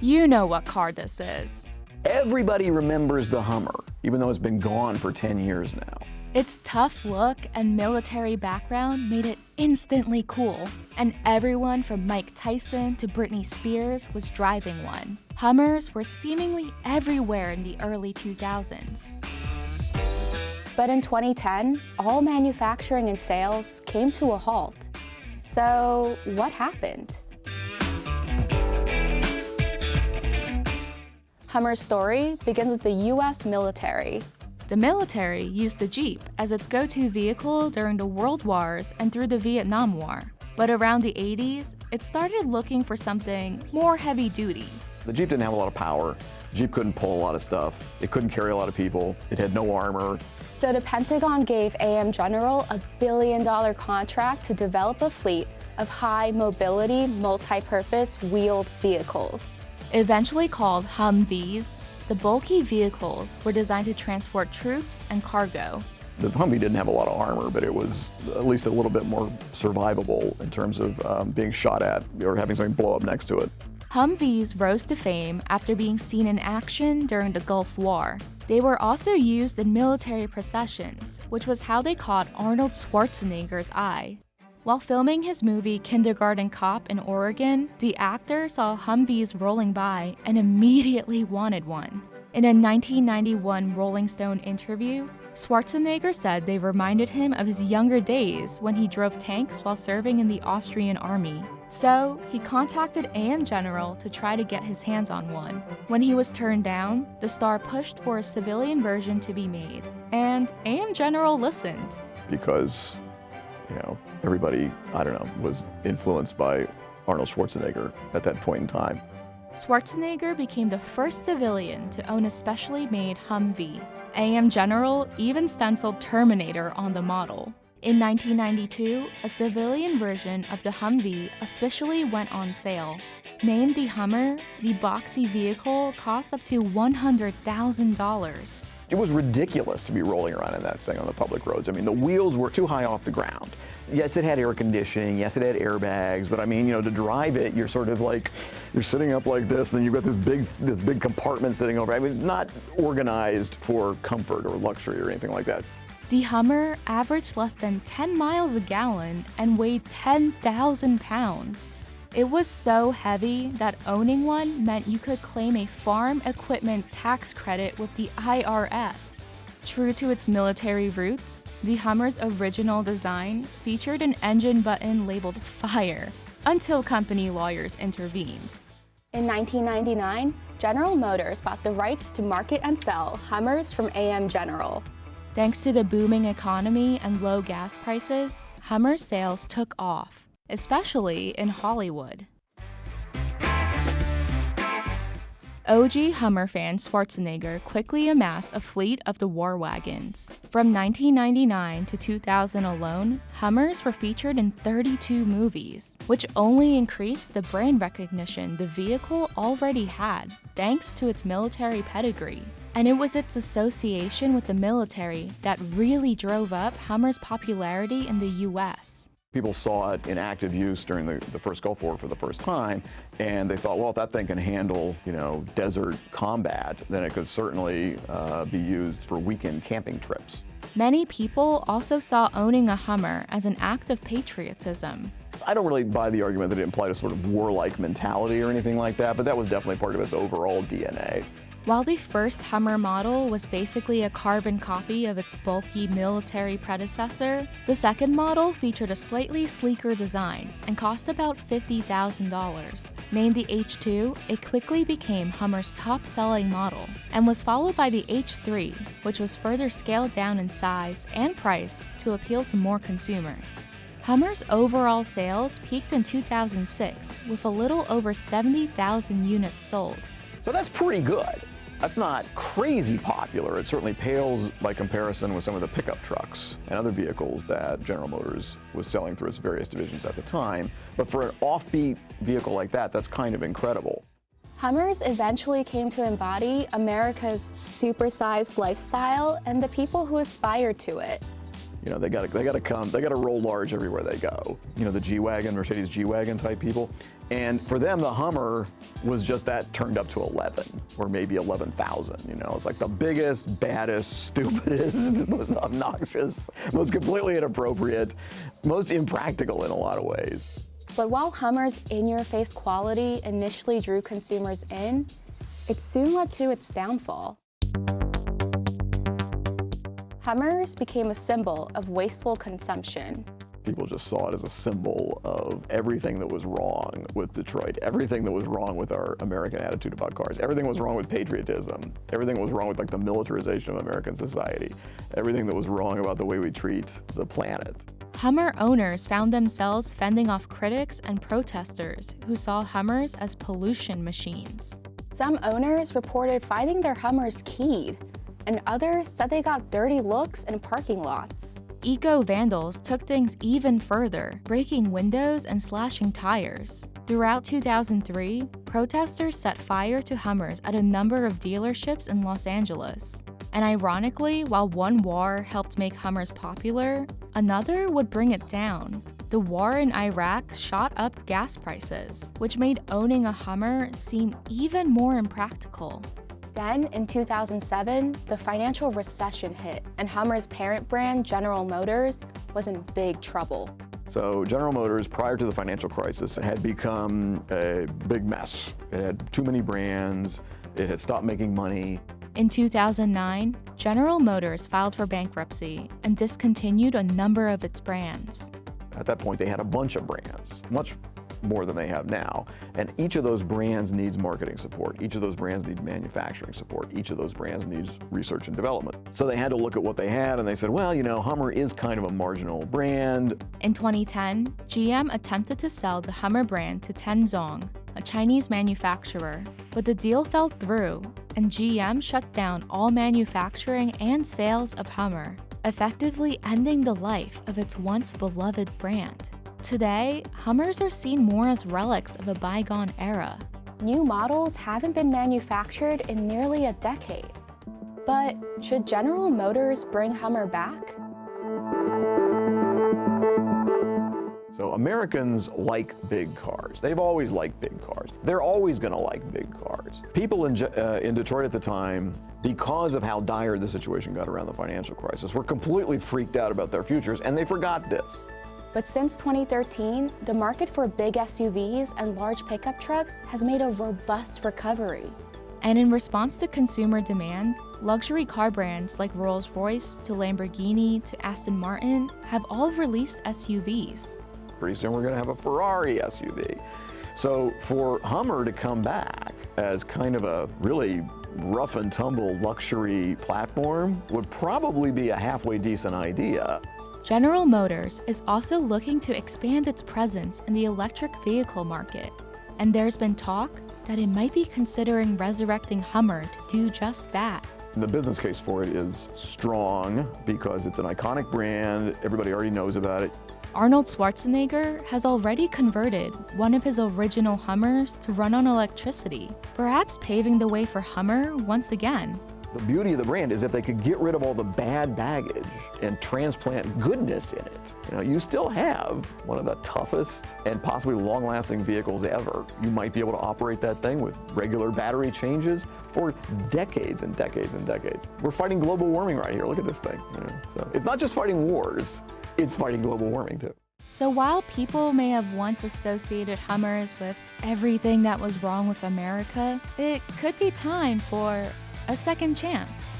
You know what car this is. Everybody remembers the Hummer, even though it's been gone for 10 years now. Its tough look and military background made it instantly cool, and everyone from Mike Tyson to Britney Spears was driving one. Hummers were seemingly everywhere in the early 2000s. But in 2010, all manufacturing and sales came to a halt. So what happened? Hummer's story begins with the US military. The military used the Jeep as its go-to vehicle during the World Wars and through the Vietnam War. But around the 80s, it started looking for something more heavy-duty. The Jeep didn't have a lot of power. The Jeep couldn't pull a lot of stuff. It couldn't carry a lot of people. It had no armor. So the Pentagon gave AM General a $1 billion contract to develop a fleet of high-mobility, multi-purpose wheeled vehicles. Eventually called Humvees, the bulky vehicles were designed to transport troops and cargo. The Humvee didn't have a lot of armor, but it was at least a little bit more survivable in terms of being shot at or having something blow up next to it. Humvees rose to fame after being seen in action during the Gulf War. They were also used in military processions, which was how they caught Arnold Schwarzenegger's eye. While filming his movie Kindergarten Cop in Oregon, the actor saw Humvees rolling by and immediately wanted one. In a 1991 Rolling Stone interview, Schwarzenegger said they reminded him of his younger days when he drove tanks while serving in the Austrian army. So, he contacted AM General to try to get his hands on one. When he was turned down, the star pushed for a civilian version to be made, and AM General listened. Because, everybody, was influenced by Arnold Schwarzenegger at that point in time. Schwarzenegger became the first civilian to own a specially made Humvee. AM General even stenciled Terminator on the model. In 1992, a civilian version of the Humvee officially went on sale. Named the Hummer, the boxy vehicle cost up to $100,000. It was ridiculous to be rolling around in that thing on the public roads. The wheels were too high off the ground. Yes, it had air conditioning, yes, it had airbags, but to drive it, you're sort of like, you're sitting up like this, and then you've got this big compartment sitting over. Not organized for comfort or luxury or anything like that. The Hummer averaged less than 10 miles a gallon and weighed 10,000 pounds. It was so heavy that owning one meant you could claim a farm equipment tax credit with the IRS. True to its military roots, the Hummer's original design featured an engine button labeled Fire, until company lawyers intervened. In 1999, General Motors bought the rights to market and sell Hummers from AM General. Thanks to the booming economy and low gas prices, Hummer sales took off, especially in Hollywood. OG Hummer fan Schwarzenegger quickly amassed a fleet of the war wagons. From 1999 to 2000 alone, Hummers were featured in 32 movies, which only increased the brand recognition the vehicle already had, thanks to its military pedigree. And it was its association with the military that really drove up Hummer's popularity in the US. People saw it in active use during the first Gulf War for the first time, and they thought, well, if that thing can handle, desert combat, then it could certainly be used for weekend camping trips. Many people also saw owning a Hummer as an act of patriotism. I don't really buy the argument that it implied a sort of warlike mentality or anything like that, but that was definitely part of its overall DNA. While the first Hummer model was basically a carbon copy of its bulky military predecessor, the second model featured a slightly sleeker design and cost about $50,000. Named the H2, it quickly became Hummer's top-selling model and was followed by the H3, which was further scaled down in size and price to appeal to more consumers. Hummer's overall sales peaked in 2006 with a little over 70,000 units sold. So that's pretty good. That's not crazy popular. It certainly pales by comparison with some of the pickup trucks and other vehicles that General Motors was selling through its various divisions at the time. But for an offbeat vehicle like that, that's kind of incredible. Hummers eventually came to embody America's supersized lifestyle and the people who aspired to it. You know, they gotta roll large everywhere they go. You know, the G-Wagon, Mercedes G-Wagon type people. And for them, the Hummer was just that turned up to 11 or maybe 11,000, you know. It's like the biggest, baddest, stupidest, most obnoxious, most completely inappropriate, most impractical in a lot of ways. But while Hummer's in-your-face quality initially drew consumers in, it soon led to its downfall. Hummers became a symbol of wasteful consumption. People just saw it as a symbol of everything that was wrong with Detroit, everything that was wrong with our American attitude about cars, everything was wrong with patriotism, everything was wrong with like the militarization of American society, everything that was wrong about the way we treat the planet. Hummer owners found themselves fending off critics and protesters who saw Hummers as pollution machines. Some owners reported finding their Hummers keyed, and others said they got dirty looks in parking lots. Eco-vandals took things even further, breaking windows and slashing tires. Throughout 2003, protesters set fire to Hummers at a number of dealerships in Los Angeles. And ironically, while one war helped make Hummers popular, another would bring it down. The war in Iraq shot up gas prices, which made owning a Hummer seem even more impractical. Then, in 2007, the financial recession hit, and Hummer's parent brand, General Motors, was in big trouble. So General Motors, prior to the financial crisis, had become a big mess. It had too many brands, it had stopped making money. In 2009, General Motors filed for bankruptcy and discontinued a number of its brands. At that point, they had a bunch of brands, much more than they have now. And each of those brands needs marketing support. Each of those brands needs manufacturing support. Each of those brands needs research and development. So they had to look at what they had and they said, well, you know, Hummer is kind of a marginal brand. In 2010, GM attempted to sell the Hummer brand to Tenzong, a Chinese manufacturer, but the deal fell through, and GM shut down all manufacturing and sales of Hummer, effectively ending the life of its once beloved brand. Today, Hummers are seen more as relics of a bygone era. New models haven't been manufactured in nearly a decade. But should General Motors bring Hummer back? So Americans like big cars. They've always liked big cars. They're always going to like big cars. People in Detroit at the time, because of how dire the situation got around the financial crisis, were completely freaked out about their futures, and they forgot this. But since 2013, the market for big SUVs and large pickup trucks has made a robust recovery. And in response to consumer demand, luxury car brands like Rolls-Royce to Lamborghini to Aston Martin have all released SUVs. Pretty soon we're going to have a Ferrari SUV. So for Hummer to come back as kind of a really rough and tumble luxury platform would probably be a halfway decent idea. General Motors is also looking to expand its presence in the electric vehicle market, and there's been talk that it might be considering resurrecting Hummer to do just that. The business case for it is strong because it's an iconic brand, everybody already knows about it. Arnold Schwarzenegger has already converted one of his original Hummers to run on electricity, perhaps paving the way for Hummer once again. The beauty of the brand is if they could get rid of all the bad baggage and transplant goodness in it. You know, you still have one of the toughest and possibly long-lasting vehicles ever. You might be able to operate that thing with regular battery changes for decades and decades and decades. We're fighting global warming right here. Look at this thing. You know, so it's not just fighting wars, it's fighting global warming too. So while people may have once associated Hummers with everything that was wrong with America, it could be time for a second chance.